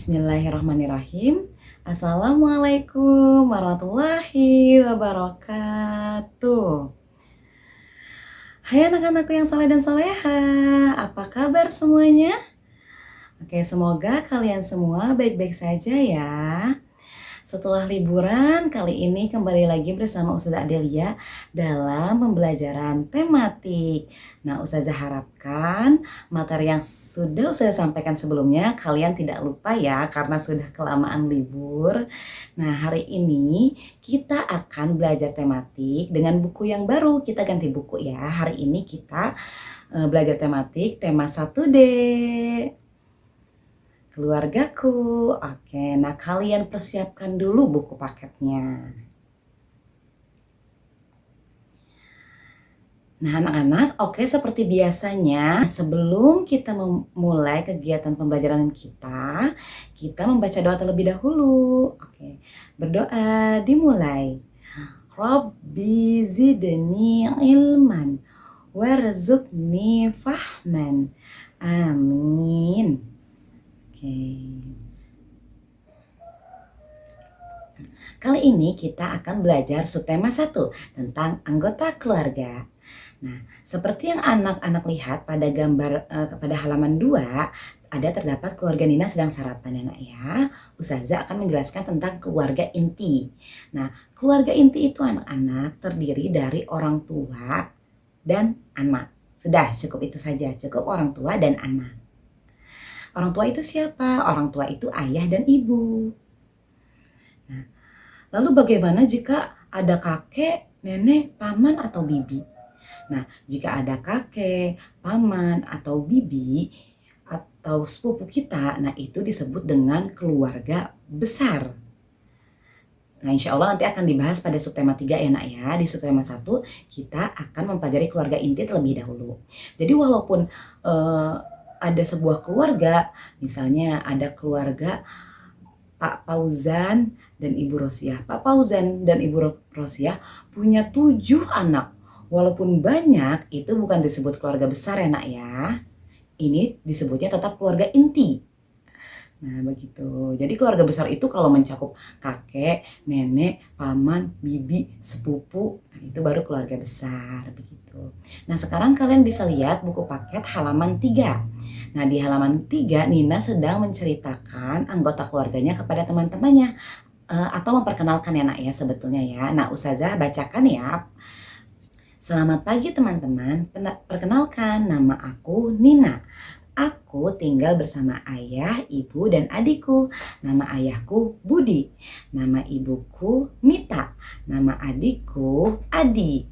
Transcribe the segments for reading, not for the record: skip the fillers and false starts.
Bismillahirrahmanirrahim. Assalamualaikum warahmatullahi wabarakatuh. Hai anak-anakku yang saleh dan soleha, apa kabar semuanya? Oke, semoga kalian semua baik-baik saja ya. Setelah liburan, kali ini kembali lagi bersama Ustazah Adelia dalam pembelajaran tematik. Nah, Ustazah harapkan materi yang sudah Ustazah sampaikan sebelumnya kalian tidak lupa ya, karena sudah kelamaan libur. Nah, hari ini kita akan belajar tematik dengan buku yang baru. Kita ganti buku ya. Hari ini kita belajar tematik tema 1D. Keluargaku. Oke, nah kalian persiapkan dulu buku paketnya. Nah anak-anak, oke, seperti biasanya sebelum kita memulai kegiatan pembelajaran kita membaca doa terlebih dahulu. Oke, berdoa dimulai. Rabbi zidni ilman warzuqni fahman. Amin. Oke. Kali ini kita akan belajar subtema 1 tentang anggota keluarga. Nah, seperti yang anak-anak lihat pada gambar pada halaman 2, ada terdapat keluarga Nina sedang sarapan ya nak ya. Ustazah akan menjelaskan tentang keluarga inti. Nah, keluarga inti itu anak-anak terdiri dari orang tua dan anak. Sudah, cukup itu saja, cukup orang tua dan anak. Orang tua itu siapa? Orang tua itu ayah dan ibu. Nah, lalu bagaimana jika ada kakek, nenek, paman, atau bibi? Nah, jika ada kakek, paman, atau bibi, atau sepupu kita, nah itu disebut dengan keluarga besar. Nah, insya Allah nanti akan dibahas pada subtema 3 ya nak ya. Di subtema 1 kita akan mempelajari keluarga inti terlebih dahulu. Jadi walaupun ada sebuah keluarga, misalnya ada keluarga Pak Fauzan dan Ibu Rosiah. Pak Fauzan dan Ibu Rosiah punya 7 anak. Walaupun banyak, itu bukan disebut keluarga besar ya nak ya. Ini disebutnya tetap keluarga inti. Nah begitu. Jadi keluarga besar itu kalau mencakup kakek, nenek, paman, bibi, sepupu, nah itu baru keluarga besar begitu. Nah sekarang kalian bisa lihat buku paket halaman 3. Nah di halaman 3 Nina sedang menceritakan anggota keluarganya kepada teman-temannya. Atau memperkenalkan ya nak ya sebetulnya ya. Nah Ustazah bacakan ya. Selamat pagi teman-teman, perkenalkan nama aku Nina. Aku tinggal bersama ayah, ibu, dan adikku. Nama ayahku Budi. Nama ibuku Mita. Nama adikku Adi.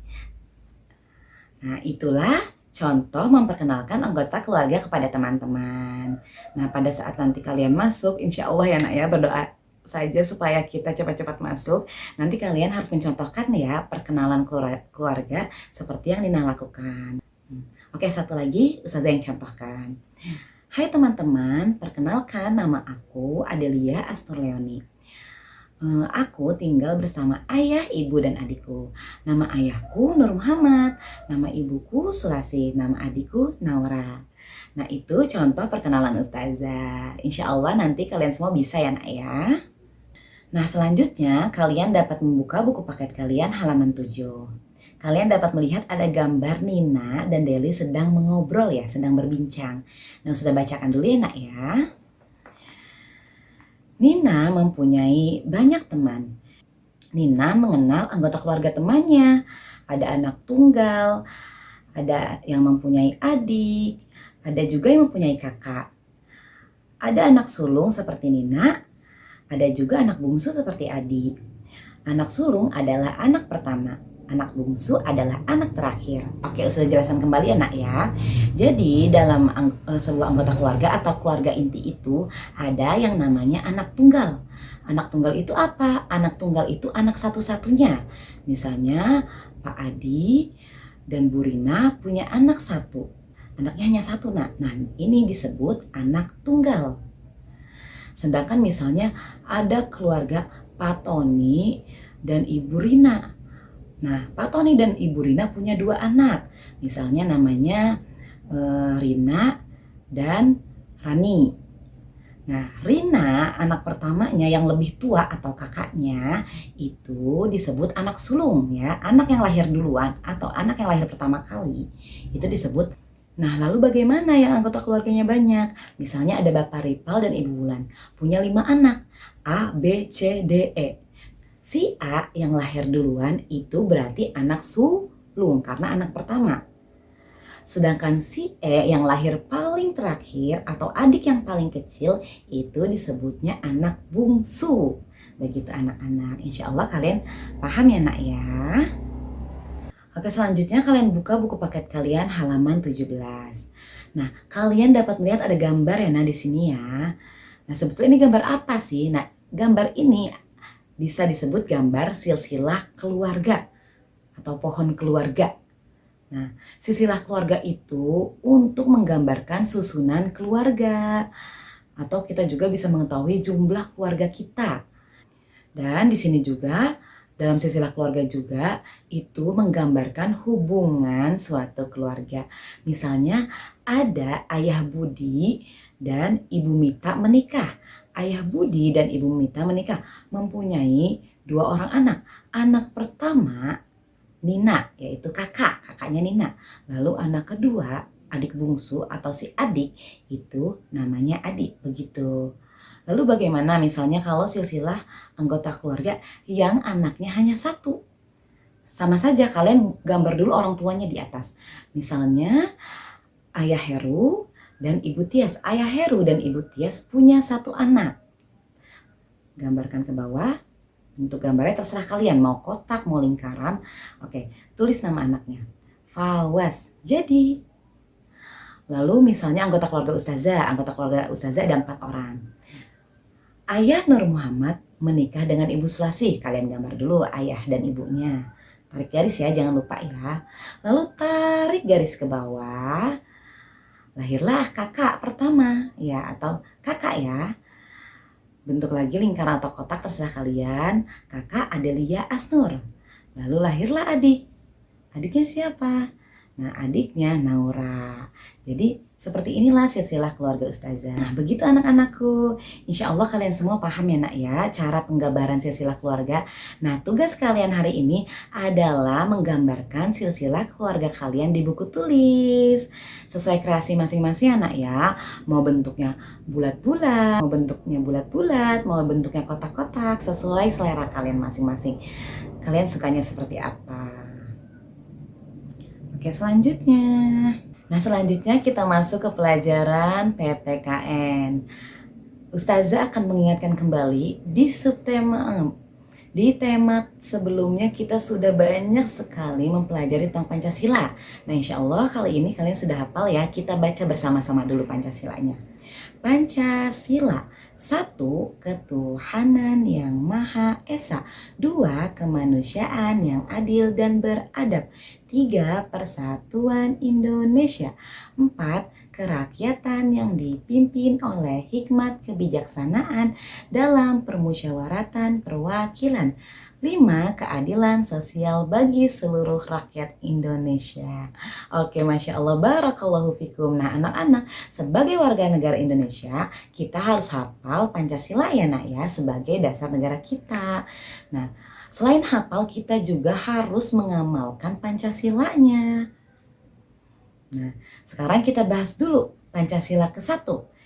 Nah, itulah contoh memperkenalkan anggota keluarga kepada teman-teman. Nah, pada saat nanti kalian masuk, insya Allah ya nak ya, berdoa saja supaya kita cepat-cepat masuk. Nanti kalian harus mencontohkan ya perkenalan keluarga seperti yang Nina lakukan. Oke, satu lagi Ustazah yang contohkan. Hai teman-teman, perkenalkan nama aku Adelia Asturleoni. Aku tinggal bersama ayah, ibu, dan adikku. Nama ayahku Nur Muhammad, nama ibuku Sulasi, nama adikku Naura. Nah itu contoh perkenalan Ustazah. Insya Allah nanti kalian semua bisa ya nak ya. Nah selanjutnya kalian dapat membuka buku paket kalian halaman 7. Kalian dapat melihat ada gambar Nina dan Deli sedang mengobrol ya, sedang berbincang. Nah, sudah bacakan dulu ya nak ya. Nina mempunyai banyak teman. Nina mengenal anggota keluarga temannya. Ada anak tunggal, ada yang mempunyai adik, ada juga yang mempunyai kakak. Ada anak sulung seperti Nina, ada juga anak bungsu seperti Adi. Anak sulung adalah anak pertama. Anak bungsu adalah anak terakhir. Oke, sudah jelaskan kembali ya nak ya. Jadi dalam sebuah anggota keluarga atau keluarga inti itu ada yang namanya anak tunggal. Anak tunggal itu apa? Anak tunggal itu anak satu-satunya. Misalnya Pak Adi dan Bu Rina punya anak satu. Anaknya hanya satu nak. Nah ini disebut anak tunggal. Sedangkan misalnya ada keluarga Pak Tony dan Ibu Rina. Nah, Pak Tony dan Ibu Rina punya 2 anak. Misalnya namanya Rina dan Rani. Nah, Rina, anak pertamanya yang lebih tua atau kakaknya, itu disebut anak sulung ya. Anak yang lahir duluan atau anak yang lahir pertama kali, itu disebut. Nah, lalu bagaimana yang anggota keluarganya banyak? Misalnya ada Bapak Ripal dan Ibu Wulan, punya 5 anak, A, B, C, D, E. Si A yang lahir duluan itu berarti anak sulung karena anak pertama. Sedangkan si E yang lahir paling terakhir atau adik yang paling kecil itu disebutnya anak bungsu. Begitu anak-anak. Insya Allah kalian paham ya nak ya. Oke, selanjutnya kalian buka buku paket kalian halaman 17. Nah, kalian dapat melihat ada gambar ya nah di sini ya. Nah, sebetulnya ini gambar apa sih? Nah, gambar ini bisa disebut gambar silsilah keluarga atau pohon keluarga. Nah, silsilah keluarga itu untuk menggambarkan susunan keluarga atau kita juga bisa mengetahui jumlah keluarga kita. Dan di sini juga dalam silsilah keluarga juga itu menggambarkan hubungan suatu keluarga. Misalnya ada Ayah Budi dan Ibu Mita menikah. Ayah Budi dan Ibu Mita menikah, mempunyai 2 orang anak. Anak pertama Nina, yaitu kakaknya Nina. Lalu anak kedua, adik bungsu atau si adik, itu namanya Adik, begitu. Lalu bagaimana misalnya kalau silsilah anggota keluarga yang anaknya hanya 1? Sama saja kalian gambar dulu orang tuanya di atas. Misalnya Ayah Heru dan Ibu Tias. Ayah Heru dan Ibu Tias punya 1 anak. Gambarkan ke bawah. Untuk gambarnya terserah kalian, mau kotak, mau lingkaran. Oke, tulis nama anaknya. Fawaz. Jadi, lalu misalnya anggota keluarga Ustazah ada 4 orang. Ayah Nur Muhammad menikah dengan Ibu Sulasih. Kalian gambar dulu ayah dan ibunya. Tarik garis ya, jangan lupa ya. Lalu tarik garis ke bawah. Lahirlah kakak pertama ya, atau kakak ya. Bentuk lagi lingkaran atau kotak terserah kalian. Kakak Adelia Asnur. Lalu lahirlah adik. Adiknya siapa? Nah, adiknya Naura. Jadi seperti inilah silsilah keluarga Ustazah. Nah, begitu anak-anakku. Insya Allah kalian semua paham ya nak ya cara penggambaran silsilah keluarga. Nah, tugas kalian hari ini adalah menggambarkan silsilah keluarga kalian di buku tulis. Sesuai kreasi masing-masing anak ya. Mau bentuknya bulat-bulat, mau bentuknya kotak-kotak, sesuai selera kalian masing-masing. Kalian sukanya seperti apa? Oke, selanjutnya. Nah, selanjutnya kita masuk ke pelajaran PPKN. Ustazah akan mengingatkan kembali di subtema di tema sebelumnya kita sudah banyak sekali mempelajari tentang Pancasila. Nah, insya Allah kali ini kalian sudah hafal ya. Kita baca bersama-sama dulu Pancasilanya. Pancasila. 1. Ketuhanan yang Maha Esa. 2. Kemanusiaan yang adil dan beradab. 3. Persatuan Indonesia. 4. Kerakyatan yang dipimpin oleh hikmat kebijaksanaan dalam permusyawaratan perwakilan. 5. Keadilan sosial bagi seluruh rakyat Indonesia. Oke, Masya Allah, barakallahu fikum. Nah, anak-anak, sebagai warga negara Indonesia, kita harus hafal Pancasila ya nak ya, sebagai dasar negara kita. Nah, selain hafal, kita juga harus mengamalkan Pancasilanya. Nah, sekarang kita bahas dulu Pancasila ke-1.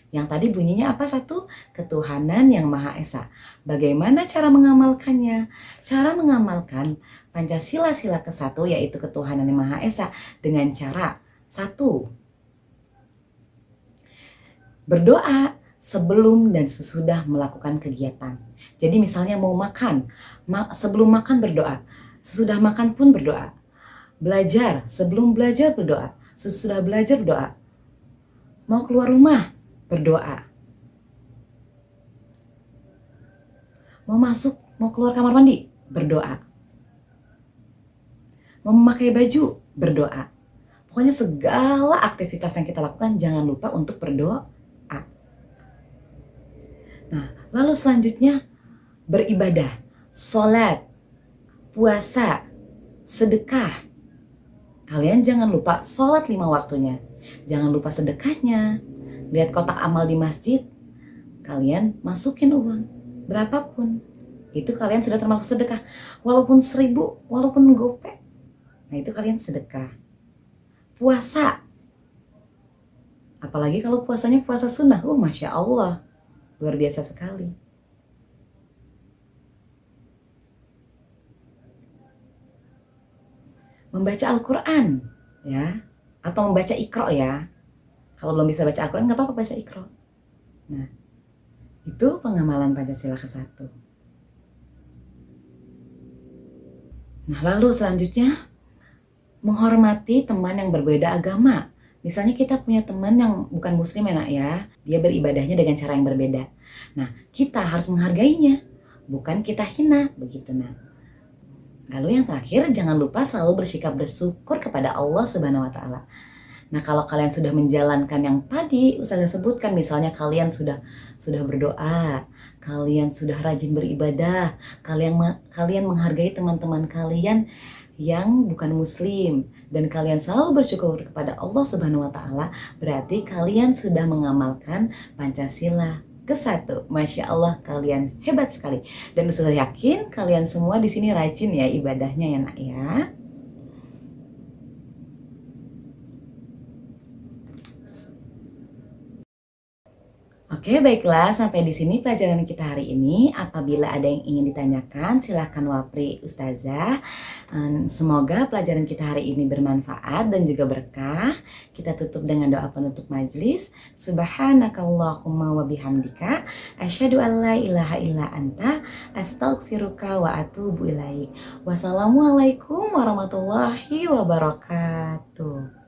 Yang tadi bunyinya apa? 1. Ketuhanan yang Maha Esa. Bagaimana cara mengamalkannya? Cara mengamalkan Pancasila sila ke-1 yaitu ketuhanan yang Maha Esa dengan cara 1. Berdoa sebelum dan sesudah melakukan kegiatan. Jadi misalnya mau makan, sebelum makan berdoa. Sesudah makan pun berdoa. Belajar, sebelum belajar berdoa. Sesudah belajar berdoa. Mau keluar rumah, berdoa. Mau keluar kamar mandi, berdoa. Mau memakai baju, berdoa. Pokoknya segala aktivitas yang kita lakukan jangan lupa untuk berdoa. Nah, lalu selanjutnya beribadah, sholat, puasa, sedekah. Kalian jangan lupa sholat 5 waktunya. Jangan lupa sedekahnya. Lihat kotak amal di masjid. kalian masukin uang berapapun, itu kalian sudah termasuk sedekah. Walaupun 1.000, walaupun gope, nah itu kalian sedekah. Puasa, apalagi kalau puasanya puasa sunnah, Masya Allah, luar biasa sekali. Membaca Al-Quran, ya, atau membaca Iqra ya. Kalau belum bisa baca Al-Quran, nggak apa-apa baca Iqra. Nah, itu pengamalan Pancasila ke-1. Nah, lalu selanjutnya, menghormati teman yang berbeda agama. Misalnya kita punya teman yang bukan muslim ya nak ya, dia beribadahnya dengan cara yang berbeda. Nah, kita harus menghargainya, bukan kita hina, begitu nak. Lalu yang terakhir, jangan lupa selalu bersikap bersyukur kepada Allah Subhanahu wa Ta'ala. Nah, kalau kalian sudah menjalankan yang tadi saya sebutkan, misalnya kalian sudah berdoa, kalian sudah rajin beribadah, kalian menghargai teman-teman kalian yang bukan muslim, dan kalian selalu bersyukur kepada Allah Subhanahu wa Ta'ala, berarti kalian sudah mengamalkan Pancasila ke-1. Masya Allah, kalian hebat sekali. Dan Ustazah yakin kalian semua di sini rajin ya ibadahnya ya nak ya. Oke, baiklah, sampai di sini pelajaran kita hari ini. Apabila ada yang ingin ditanyakan, silahkan wapri Ustazah. Semoga pelajaran kita hari ini bermanfaat dan juga berkah. Kita tutup dengan doa penutup majelis. Subhanakallahumma wa bihamdika, asyhadu an la ilaha illa anta, astaghfiruka wa atubu ilaik. Wassalamualaikum warahmatullahi wabarakatuh.